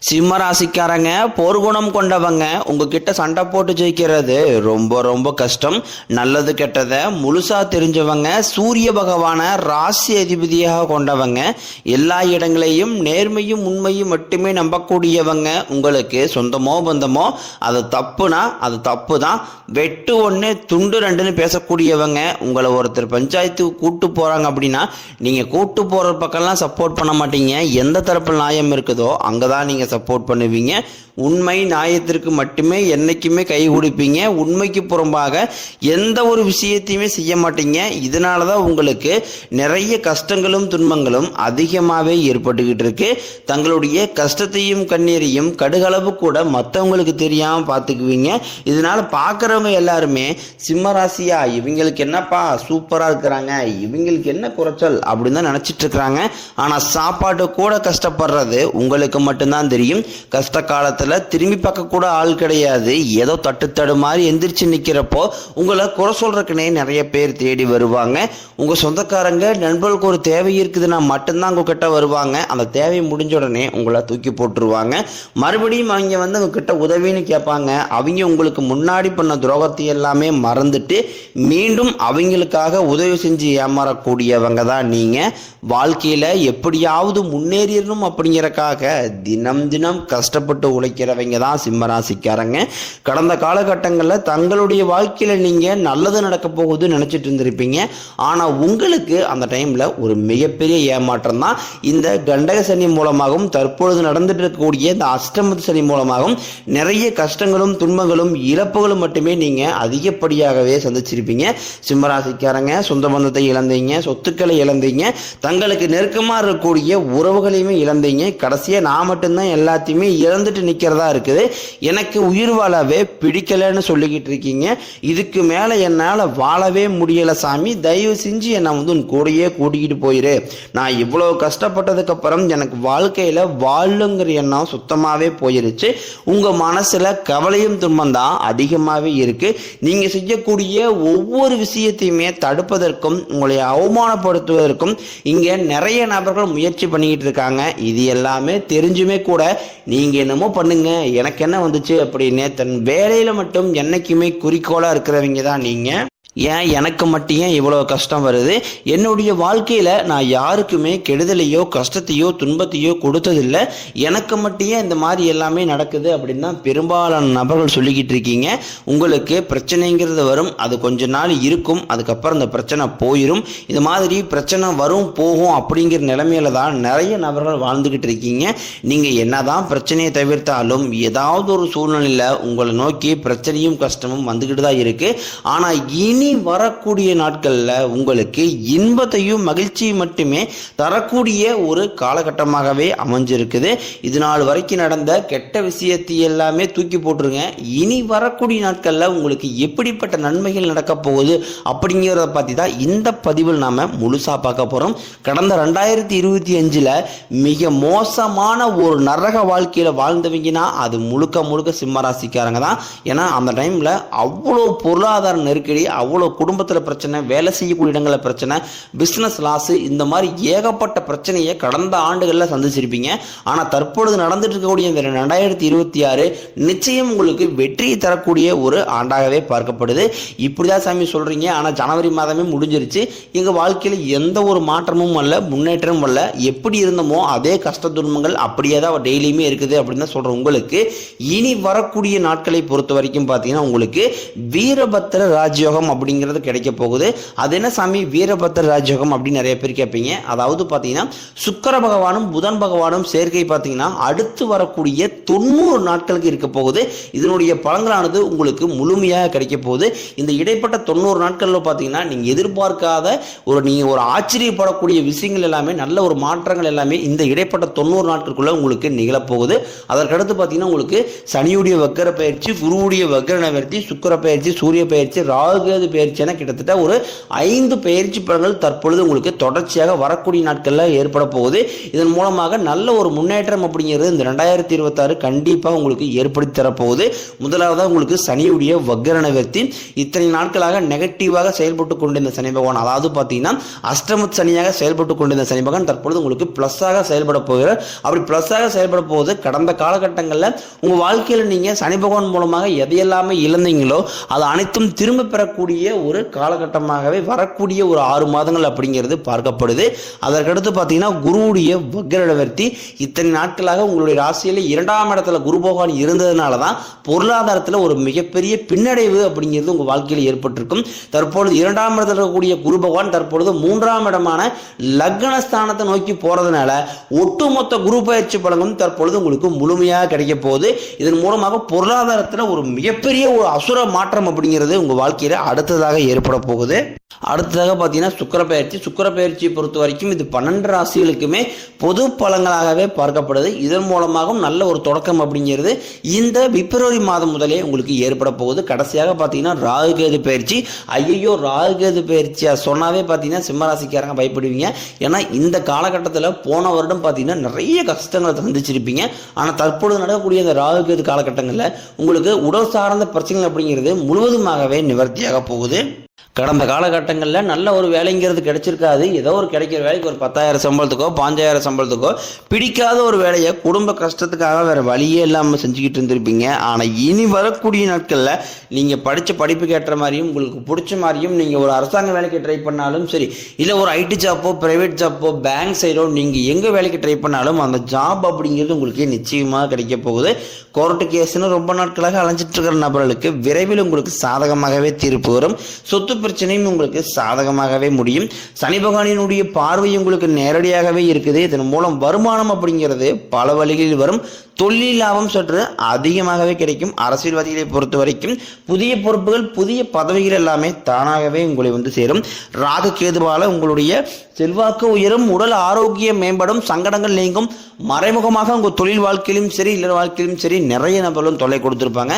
சிம்ம ராசிக்காரங்க போர்க்குணம் கொண்டவங்க உங்ககிட்ட சண்டை போட்டு ஜெயிக்கிறது ரொம்ப ரொம்ப கஷ்டம். நல்லது கெட்டதை முழுசா தெரிஞ்சவங்க, சூரிய பகவான ராசி அதிபதியாக கொண்டவங்க, எல்லா இடங்களையும் நேர்மையும் உண்மையும் மட்டுமே நம்பக்கூடியவங்க. உங்களுக்கு சொந்தமோ பந்தமோ அது தப்புனா அது தப்பு தான், வெட்டு ஒன்று துண்டு ரெண்டுன்னு பேசக்கூடியவங்க. உங்களை ஒருத்தர் பஞ்சாயத்துக்கு கூட்டு போறாங்க அப்படின்னா நீங்க கூட்டு போற பக்கம்லாம் சப்போர்ட் பண்ண மாட்டீங்க. எந்த தரப்பு நியாயம் இருக்குதோ அங்கதான் நீங்க சப்போர்ட் பண்ணுவீங்க. உண்மை நியாயத்திற்கு மட்டுமே என்னைக்குமே கை கொடுப்பீங்க. உண்மைக்கு புறம்பாக எந்த ஒரு விஷயத்தையுமே செய்ய மாட்டீங்க. இதனால தான் உங்களுக்கு நிறைய கஷ்டங்களும் துன்பங்களும் அதிகமாகவே ஏற்பட்டுக்கிட்டு இருக்கு. தங்களுடைய கஷ்டத்தையும் கண்ணீரையும் கடுகளவு கூட மற்றவங்களுக்கு தெரியாமல் பார்த்துக்குவீங்க. இதனால பார்க்குறவங்க எல்லாருமே சிம்மராசியா இவங்களுக்கு என்னப்பா சூப்பராக இருக்கிறாங்க, இவங்களுக்கு என்ன குறைச்சல் அப்படின்னு தான் நினச்சிட்டு இருக்கிறாங்க. ஆனால் சாப்பாட்டு கூட கஷ்டப்படுறது உங்களுக்கு மட்டும்தான் தெரியும். கஷ்ட காலத்தில் திரும்பி பார்க்க கூட ஆள் கிடையாது. ஏதோ தட்டு மாதிரி எந்திரிச்சு நிக்கிறப்போ உங்களை குறை சொல்றதுக்குனே நிறைய பேர் தேடி வருவாங்க. உங்க சொந்தக்காரங்க நண்பர்களுக்கு ஒரு தேவை இருக்குதுன்னா மட்டும்தான் உங்ககிட்ட வருவாங்க. அந்த தேவை முடிஞ்ச உடனே உங்களை தூக்கி போட்டுருவாங்க. மறுபடியும் அவங்க வந்து உங்ககிட்ட உதவின்னு கேட்பாங்க. அவங்க உங்களுக்கு முன்னாடி பண்ண துரோகத்தை எல்லாமே மறந்துட்டு மீண்டும் அவங்களுக்காக உதவி செஞ்சு ஏமாறக்கூடியவங்க தான் நீங்க. வாழ்க்கையில எப்படியாவது முன்னேறிடணும் அப்படிங்கறக்காக தினம் தினம் கஷ்டப்பட்டு உழைக்கிறவங்க தான் சிம்மராசிக்காரங்க. கடந்த காலகட்டங்களில் தங்களுடைய வாழ்க்கையில நீங்க நல்லது நடக்க போகுது நினைச்சிட்டு இருந்திருப்பீங்க. ஆனா உங்களுக்கு அந்த டைம்ல ஒரு மிகப்பெரிய ஏமாற்றம் தான். இந்த கண்டக சனி மூலமாகவும் தற்பொழுது நடந்துட்டு இருக்கக்கூடிய இந்த அஷ்டம சனி மூலமாகவும் நிறைய கஷ்டங்களும் துன்பங்களும் இழப்புகளும் மட்டுமே நீங்க அதிகப்படியாகவே சந்திச்சிருப்பீங்க. சிம்மராசிக்காரங்க சொந்த பந்தத்தை இழந்தீங்க, சொத்துக்களை இழந்தீங்க, தங்களுக்கு நெருக்கமாக இருக்கக்கூடிய உறவுகளையுமே இழந்தீங்க. கடைசியாக நான் மட்டும்தான் எல்லாத்தையுமே இழந்துட்டு நிற்கிறதா இருக்குது, எனக்கு உயிர் வாழவே பிடிக்கலன்னு சொல்லிக்கிட்டு இருக்கீங்க. இதுக்கு மேலே என்னால் வாழவே முடியலை சாமி, தயவு செஞ்சு என்னை வந்து உன் கூடையே கூட்டிக்கிட்டு போயிரு. நான் இவ்வளோ கஷ்டப்பட்டதுக்கு அப்புறம் எனக்கு வாழ்க்கையில் வாழுங்கிற எண்ணம் சுத்தமாகவே போயிருச்சு. உங்கள் மனசில் கவலையும் துன்பம் தான் அதிகமாகவே இருக்கு. நீங்கள் செய்யக்கூடிய ஒவ்வொரு விஷயத்தையுமே தடுப்பதற்கும் உங்களை அவமானப்படுத்துவதற்கும் இங்கே நிறைய நபர்கள் முயற்சி பண்ணிக்கிட்டு இருக்காங்க. இது எல்லாமே தெரிஞ்சுமே கூட நீங்க என்னமோ பண்ணுங்க எனக்கு என்ன வந்துச்சு அப்படின்னு தன் வேலையில மட்டும் என்னைக்குமே குறிக்கோளா இருக்கிறவங்க தான் நீங்க. ஏன் எனக்கு மட்டும் ஏன் இவ்வளோ கஷ்டம் வருது? என்னுடைய வாழ்க்கையில் நான் யாருக்குமே கெடுதலையோ கஷ்டத்தையோ துன்பத்தையோ கொடுத்ததில்லை, எனக்கு மட்டும் ஏன் இந்த மாதிரி எல்லாமே நடக்குது அப்படின்னு தான் பெரும்பாலான நபர்கள் சொல்லிக்கிட்டு இருக்கீங்க. உங்களுக்கு பிரச்சனைங்கிறது வரும், அது கொஞ்ச நாள் இருக்கும், அதுக்கப்புறம் இந்த பிரச்சனை போயிடும். இது மாதிரி பிரச்சனை வரும் போகும் அப்படிங்கிற நிலைமையில தான் நிறைய நபர்கள் வாழ்ந்துக்கிட்டு இருக்கீங்க. நீங்கள் என்னதான் பிரச்சனையை தவிர்த்தாலும் ஏதாவது ஒரு சூழ்நிலையில் உங்களை நோக்கி பிரச்சனையும் கஷ்டமும் வந்துக்கிட்டு தான் இருக்கு. ஆனால் இனி வரக்கூடிய நாட்கள்ல உங்களுக்கு இன்பத்தையும் மகிழ்ச்சியும் மட்டுமே தரக்கூடிய ஒரு காலகட்டமாகவே அமைஞ்சிருக்குது. இது நாள் வரைக்கும் நடந்த கெட்ட விஷயத்தை எல்லாமே தூக்கி போட்டுருங்க. இனி வரக்கூடிய நாட்கள்ல உங்களுக்கு எப்படிப்பட்ட நன்மைகள் நடக்க போகுது அப்படிங்கிறத பத்தி தான் இந்த பதிவில் நாம முழுசா பார்க்க போறோம். கடந்த 2025 மிக மோசமான ஒரு நரக வாழ்க்கையில வாழ்ந்தவங்கன்னா அது முழுக்க முழுக்க சிம்மராசிக்காரங்க தான். ஏன்னா அந்த டைம்ல அவ்வளோ பொருளாதார நெருக்கடி, அவ்வளோ குடும்பத்தில் பிரச்சனை, வேலை செய்யக்கூடிய இடங்களில் பிரச்சனை, பிஸ்னஸ் லாஸ், இந்த மாதிரி ஏகப்பட்ட பிரச்சனையை கடந்த ஆண்டுகளில் சந்திச்சிருப்பீங்க. ஆனால் தற்பொழுது நடந்துட்டு இருக்கக்கூடிய இந்த 2026 நிச்சயம் உங்களுக்கு வெற்றியை தரக்கூடிய ஒரு ஆண்டாகவே பார்க்கப்படுது. இப்படிதான் சாமி சொல்றீங்க, ஆனால் ஜனவரி மாதமே முடிஞ்சிருச்சு, எங்கள் வாழ்க்கையில் எந்த ஒரு மாற்றமும் அல்ல, முன்னேற்றமும் அல்ல, எப்படி இருந்தோமோ அதே கஷ்ட துன்பங்கள் அப்படியே தான் டெய்லியுமே இருக்குது அப்படின்னு தான் சொல்கிறேன். உங்களுக்கு இனி வரக்கூடிய நாட்களை பொறுத்த வரைக்கும் பார்த்தீங்கன்னா உங்களுக்கு வீரபத்திர ராஜயோகம் அப்படிங்கிறது கிடைக்க போகுது. அது என்ன சாமி வீரபத்திர ராஜயோகம் அப்படின்னு நிறைய பேர் கேட்பீங்க. அதாவது பார்த்தீங்கன்னா சுக்கிர பகவானும் புதன் பகவானும் சேர்க்கை பார்த்தீங்கன்னா அடுத்து வரக்கூடிய 90 நாட்களுக்கு இருக்க போகுது. இதனுடைய பலன்களானது உங்களுக்கு முழுமையாக கிடைக்க போகுது. இந்த இடைப்பட்ட 90 நாட்களில் பார்த்தீங்கன்னா நீங்கள் எதிர்பார்க்காத நீங்கள் ஒரு ஆச்சரியப்படக்கூடிய விஷயங்கள் எல்லாமே, நல்ல ஒரு மாற்றங்கள் எல்லாமே இந்த இடைப்பட்ட 90 நாட்களுக்குள்ள உங்களுக்கு நிகழப்போகுது. அதற்கடுத்து பார்த்தீங்கன்னா உங்களுக்கு சனியுடைய வக்கர பயிற்சி, குருவுடைய வக்கர நிவர்த்தி, சுக்கிர பயிற்சி, சூரிய பயிற்சி, ராகு பயிற்சி என கிட்டத்தட்ட ஒரு 5 பயிற்சி பலன்கள் தற்பொழுது உங்களுக்கு தொடர்ச்சியாக வரக்கூடிய நாட்களில் ஏற்பட போகுது. இதன் மூலமாக நல்ல ஒரு முன்னேற்றம் அப்படிங்கிறது இந்த 2026 கண்டிப்பாக உங்களுக்கு ஏற்படுத்தி தரப்போகுது. முதலாவதாக உங்களுக்கு சனியுடைய வக்ர நிவர்த்தி. இத்தனை நாட்களாக நெகட்டிவாக செயல்பட்டு கொண்டிருந்த சனி பகவான், அதாவது பார்த்தீங்கன்னா அஷ்டமத் சனியாக செயல்பட்டு கொண்டிருந்த சனி பகவான் தற்பொழுது உங்களுக்கு பிளஸ்ஸாக செயல்பட போகிறார். அப்படி பிளஸ்ஸாக செயல்பட போகுது. கடந்த காலகட்டங்களில் உங்கள் வாழ்க்கையில் நீங்கள் சனி பகவான் மூலமாக எதையெல்லாமே இழந்தீங்களோ அது அனைத்தும் திரும்ப பெறக்கூடிய ஒரு காலகட்டமாகவே வரக்கூடிய ஒரு 6 மாதங்கள் அப்படிங்கிறது பார்க்கப்படுது. அதற்கடுத்து பார்த்தீங்கன்னா குருவுடைய வக்ர நிவர்த்தி. இத்தனை நாட்களாக உங்களுடைய ராசியில் 2ஆம் இடத்துல குரு பகவான் இருந்ததுனால தான் பொருளாதாரத்தில் ஒரு மிகப்பெரிய பின்னடைவு அப்படிங்கிறது உங்கள் வாழ்க்கையில் ஏற்பட்டிருக்கும். தற்பொழுது 2ஆம் இடத்துல இருக்கக்கூடிய குரு பகவான் தற்பொழுது 3ஆம் இடமான லக்னஸ்தானத்தை நோக்கி போறதுனால ஒட்டுமொத்த குரு பயிற்சி பலனும் தற்பொழுது உங்களுக்கு முழுமையாக கிடைக்க போகுது. இதன் மூலமாக பொருளாதாரத்தில் ஒரு மிகப்பெரிய ஒரு அசுர மாற்றம் அப்படிங்கிறது உங்கள் வாழ்க்கையில் அடுத்ததாக ஏற்பட போகுது. அடுத்ததாக பார்த்தீங்கன்னா சுக்கிர பயிற்சியை பொறுத்த வரைக்கும் இது 12 ராசிகளுக்குமே பொது பலன்களாகவே பார்க்கப்படுது. இதன் மூலமாகவும் நல்ல ஒரு தொடக்கம் அப்படிங்கிறது இந்த பிப்ரவரி மாதம் முதலே உங்களுக்கு ஏற்பட போகுது. கடைசியாக பார்த்தீங்கன்னா ராகுகேது பயிற்சி. ஐயோ, ராகுகேது பயிற்சியா சொன்னாவே பார்த்தீங்கன்னா சிம்மராசிக்காரங்க பயப்படுவீங்க. ஏன்னா இந்த காலகட்டத்தில் போன வருடம் பார்த்தீங்கன்னா நிறைய கஷ்டங்களை சந்திச்சிருப்பீங்க. ஆனால் தற்பொழுது நடக்கக்கூடிய இந்த ராகுகேது காலகட்டங்களில் உங்களுக்கு உடல் சார்ந்த பிரச்சனைகள் அப்படிங்கிறது முழுவதுமாகவே நிவர்த்தியாக போகுது. கடந்த காலகட்டங்களில் நல்ல ஒரு வேலைங்கிறது கிடைச்சிருக்காது. ஏதோ ஒரு கிடைக்கிற வேலைக்கு ஒரு 10,000 சம்பளத்துக்கோ 5,000 சம்பளத்துக்கோ பிடிக்காத ஒரு வேலையை குடும்ப கஷ்டத்துக்காக வேறு வழியே இல்லாமல் செஞ்சுக்கிட்டு இருந்திருப்பீங்க. ஆனால் இனி வரக்கூடிய நாட்களில் நீங்கள் படித்த படிப்புக்கு ஏற்ற மாதிரியும் உங்களுக்கு பிடிச்ச மாதிரியும் நீங்கள் ஒரு அரசாங்க வேலைக்கு ட்ரை பண்ணாலும் சரி, இல்லை ஒரு ஐடி ஜாப்போ ப்ரைவேட் ஜாப்போ பேங்க் சைடோ நீங்கள் எங்கே வேலைக்கு ட்ரை பண்ணாலும் அந்த ஜாப் அப்படிங்கிறது உங்களுக்கு நிச்சயமாக கிடைக்க போகுது. கோர்ட்டு கேஸ்ன்னு ரொம்ப நாட்களாக அலைஞ்சிட்டு இருக்கிற நபர்களுக்கு விரைவில் உங்களுக்கு சாதகமாகவே தீர்ப்பு வரும். சொத்து பிரச்சனையும் உங்களுக்கு சாதகமாகவே முடியும். சனி பகவானினுடைய பார்வை உங்களுக்கு நேரடியாகவே இருக்குது. இதன் மூலம் வருமானம் அப்படிங்கிறது பல வழிகளில் வரும். தொழில் லாபம் சற்று அதிகமாகவே கிடைக்கும். அரசியல்வாதிகளை பொறுத்த வரைக்கும் புதிய பொறுப்புகள் புதிய பதவிகள் எல்லாமே தானாகவே உங்களை வந்து சேரும். ராகு கேதுவால உங்களுடைய செல்வாக்கு உயரும், உடல் ஆரோக்கியம் மேம்படும், சங்கடங்கள் நீங்கும். மறைமுகமாக உங்கள் தொழில் வாழ்க்கையிலும் சரி இல்லற வாழ்க்கையிலும் சரி நிறைய நபர்களும் தொல்லை கொடுத்துருப்பாங்க.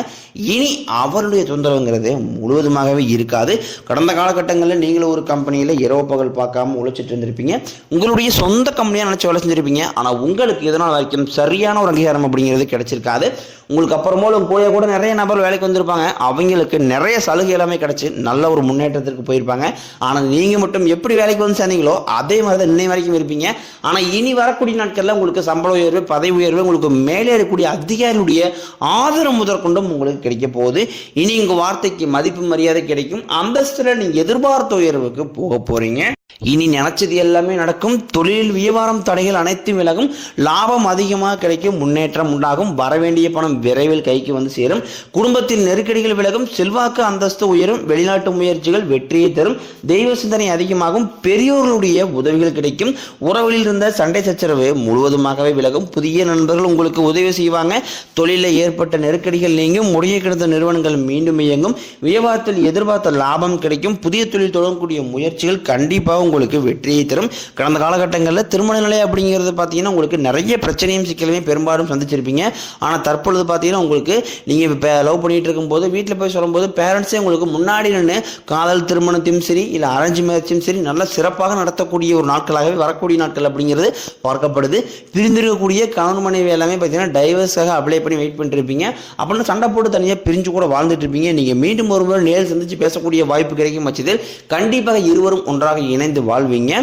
இனி அவருடைய தொந்தரவுங்கிறது முழுவதுமாகவே இருக்காது. கடந்த காலகட்டங்களில் நீங்களும் ஒரு கம்பெனியில் இரவு பகல் பார்க்காம உழைச்சிட்டு இருந்திருப்பீங்க. உங்களுடைய சொந்த கம்பெனியாக நினச்சி வேலை செஞ்சிருப்பீங்க. ஆனால் உங்களுக்கு இதனால் வரைக்கும் சரியான ஒரு அங்கீகாரம் அப்படிங்கிறது கிடைச்சிருக்காது. உங்களுக்கு அப்புறமோ கூட நிறைய நபர் வேலைக்கு வந்திருப்பாங்க. அவங்களுக்கு நிறைய சலுகை எல்லாமே கிடைச்சி நல்ல ஒரு முன்னேற்றத்திற்கு போயிருப்பாங்க. ஆனால் நீங்கள் மட்டும் எப்படி வேலைக்கு வந்து சேர்ந்தீங்களோ அதே மாதிரி தான் இன்னை வரைக்கும் இருப்பீங்க. ஆனால் இனி வரக்கூடிய நாட்களில் உங்களுக்கு சம்பள உயர்வு, பதவி உயர்வு, உங்களுக்கு மேலே இருக்கக்கூடிய அதிகாரிகளுடைய ஆதரவு முதற்கொண்டும் உங்களுக்கு கிடைக்க போகுது. இனி உங்கள் வார்த்தைக்கு மதிப்பு மரியாதை கிடைக்கும். அந்தஸ்துல நீங்கள் எதிர்பார்த்த உயர்வுக்கு போக போறீங்க. இனி நினைச்சது எல்லாமே நடக்கும். தொழில் வியாபாரம் தடைகள் அனைத்தும் விலகும். லாபம் அதிகமாக கிடைக்கும். முன்னேற்றம் உண்டாகும். வரவேண்டிய பணம் விரைவில் கைக்கு வந்து சேரும். குடும்பத்தில் நெருக்கடிகள் விலகும். செல்வாக்கு அந்தஸ்து உயரும். வெளிநாட்டு முயற்சிகள் வெற்றியை தரும். தெய்வ சிந்தனை அதிகமாகும். பெரியோர்களுடைய உதவிகள் கிடைக்கும். உறவுகளில் இருந்த சண்டை சச்சரவு முழுவதுமாகவே விலகும். புதிய நண்பர்கள் உங்களுக்கு உதவி செய்வாங்க. தொழிலில் ஏற்பட்ட நெருக்கடிகள் நீங்கும். முடிய கிடந்த நிறுவனங்கள் மீண்டும் இயங்கும். வியாபாரத்தில் எதிர்பார்த்த லாபம் கிடைக்கும். புதிய தொழில் தொடங்கக்கூடிய முயற்சிகள் கண்டிப்பாக உங்களுக்கு வெற்றியை தரும். கடந்த காலகட்டங்களில் திருமண நிலை அப்படிங்கிறது பார்த்தீங்கன்னா உங்களுக்கு நிறைய பிரச்சனையும் சிக்கலுமே பெரும்பாலும் சந்திச்சிருப்பீங்க. ஆனால் தற்பொழுது பார்த்தீங்கன்னா உங்களுக்கு நீங்கள் இப்போ லவ் பண்ணிட்டு இருக்கும்போது வீட்டில் போய் சொல்லும்போது பேரண்ட்ஸே உங்களுக்கு முன்னாடி நின்று காதல் திருமணத்தையும் சரி இல்லை அரேஞ்ச் மேரேஜும் சரி நல்ல சிறப்பாக நடத்தக்கூடிய ஒரு நாட்களாகவே வரக்கூடிய நாட்கள் அப்படிங்கிறது பார்க்கப்படுது. பிரிந்திருக்கக்கூடிய கணவன் மனைவி எல்லாமே பார்த்தீங்கன்னா டைவர்ஸாக அப்ளை பண்ணி வெயிட் பண்ணிட்டு இருப்பீங்க. அப்படின்னு சண்டை போட்டு தனியாக பிரிஞ்சு கூட வாழ்ந்துட்டு இருப்பீங்க. நீங்கள் மீண்டும் ஒருமுறை நேரில் சந்திச்சு பேசக்கூடிய வாய்ப்பு கிடைக்கும் பட்சத்தில் கண்டிப்பாக இருவரும் ஒன்றாக இணைந்து வாழ்வீங்க.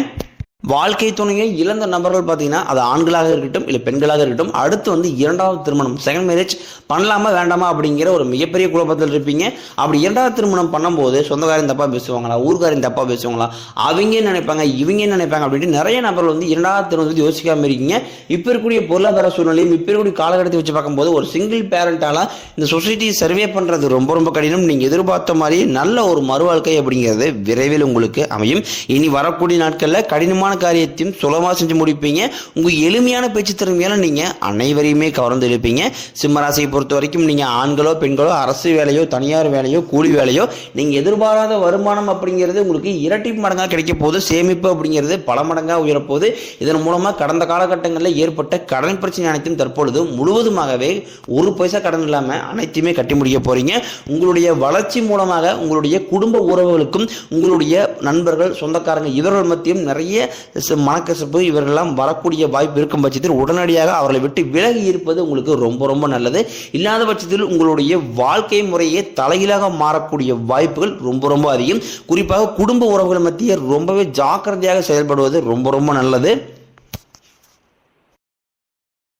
வாழ்க்கை துணையை இழந்த நபர்கள் பார்த்தீங்கன்னா அது ஆண்களாக இருக்கட்டும் இல்லை பெண்களாக இருக்கட்டும் அடுத்து வந்து 2வது திருமணம் செகண்ட் மேரேஜ் பண்ணலாமா வேண்டாமா அப்படிங்கிற ஒரு மிகப்பெரிய குழப்பத்தில் இருப்பீங்க. அப்படி 2வது திருமணம் பண்ணும்போது சொந்தக்காரன் தப்பாக பேசுவாங்களா, ஊர்காரின் தப்பாக பேசுவாங்களா, அவங்க நினைப்பாங்க இவங்க நினைப்பாங்க அப்படின்ட்டு நிறைய நபர்கள் வந்து 2வது திருமணத்தை யோசிக்காமல் இருக்கீங்க. இப்போ இருக்கக்கூடிய பொருளாதார சூழ்நிலையும் இப்போ இருக்கக்கூடிய காலகட்டத்தை வச்சு பார்க்கும்போது ஒரு சிங்கிள் பேரண்டால இந்த சொசைட்டி சர்வே பண்ணுறது ரொம்ப ரொம்ப கடினம். நீங்கள் எதிர்பார்த்த மாதிரி நல்ல ஒரு மறுவாழ்க்கை அப்படிங்கிறது விரைவில் உங்களுக்கு அமையும். இனி வரக்கூடிய நாட்களில் கடினமான காரியத்தையும் சுலபமாக செஞ்சு முடிப்பீங்க. உங்கள் எளிமையான பேச்சு திறமையால நீங்கள் அனைவரையுமே கவர்ந்து இருப்பீங்க. சிம்மராசியை பொறுத்த வரைக்கும் நீங்கள் ஆண்களோ பெண்களோ அரசு வேலையோ தனியார் வேலையோ கூலி வேலையோ நீங்கள் எதிர்பாராத வருமானம் அப்படிங்கிறது உங்களுக்கு இரட்டி மடங்காக கிடைக்க போகுது. சேமிப்பு அப்படிங்கிறது பல மடங்காக உயரப்போகுது. இதன் மூலமாக கடந்த காலகட்டங்களில் ஏற்பட்ட கடன் பிரச்சனை அனைத்தும் தற்பொழுது முழுவதுமாகவே ஒரு பைசா கடன் இல்லாமல் அனைத்தையுமே கட்டி முடிக்க போறீங்க. உங்களுடைய வளர்ச்சி மூலமாக உங்களுடைய குடும்ப உறவுகளுக்கும் உங்களுடைய நண்பர்கள் சொந்தக்காரங்க இவர்கள் மத்தியும் நிறைய மனக்கசப்பு இவர்களெல்லாம் வரக்கூடிய வாய்ப்பு இருக்கும் பட்சத்தில் உடனடியாக அவர்களை விட்டு விலகி இருப்பது உங்களுக்கு ரொம்ப ரொம்ப நல்லது. இல்லாத பட்சத்தில் உங்களுடைய வாழ்க்கை முறையே தலைகீழாக மாறக்கூடிய வாய்ப்புகள் ரொம்ப ரொம்ப அதிகம். குறிப்பாக குடும்ப உறவுகள் மத்திய ரொம்பவே ஜாக்கிரதையாக செயல்படுவது ரொம்ப ரொம்ப நல்லது.